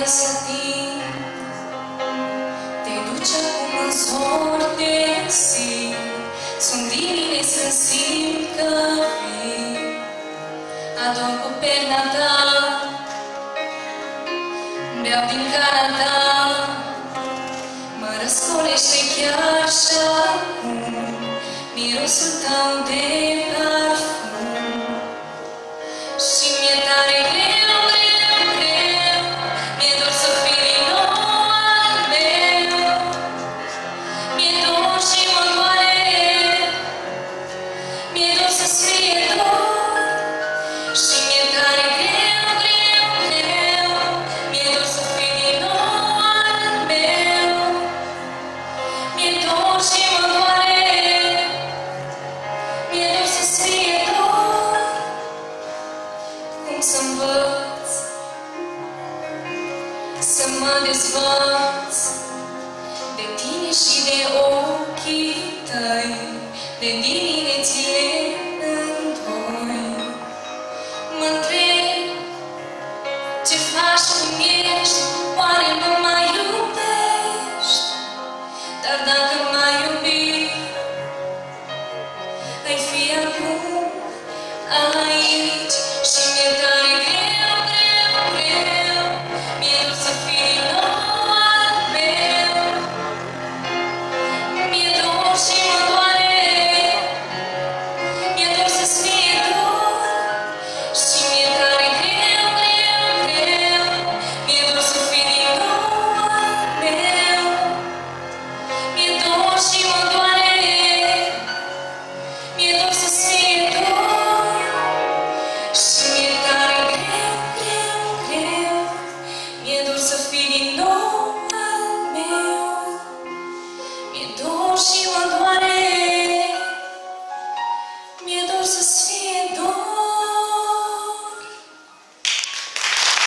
să ating, te duci acum în zor de zi. Sunt dimineți când simt că vii, adorm cu perna ta, beau din cana ta, mă răscolește chiar și acum mirosul tău de parfum. Și mi-e tare greu, greu, greu, mi-e dor să fii din nou al meu. Mi-e dor și mă doare, mi-e dor să-ți fie dor. Și mi-e tare greu, greu, greu, mi-e dor să fii din nou al meu. Mi-e dor și mă doare, mi-e dor să-ți fie dor. Cum să învăț să mă dezvăț de tine și de ochii tăi, de diminețile în doi. Mă întreb ce faci, cum ești, oare nu mai iubești? Dar dacă m-ai iubit, ai fi acum aici. Și mi-e tare greu, greu, greu, mi-e dor să fii din nou al meu. Mi-e dor și mă doare, mi-e dor să-ți fie dor. Și mi-e tare greu, greu, greu, mi-e dor să fii din nou al meu. Mi-e dor și mă doare, mi-e dor să-ți fie dor. Și mi-e tare greu, greu, greu, mi-e dor să fii din nou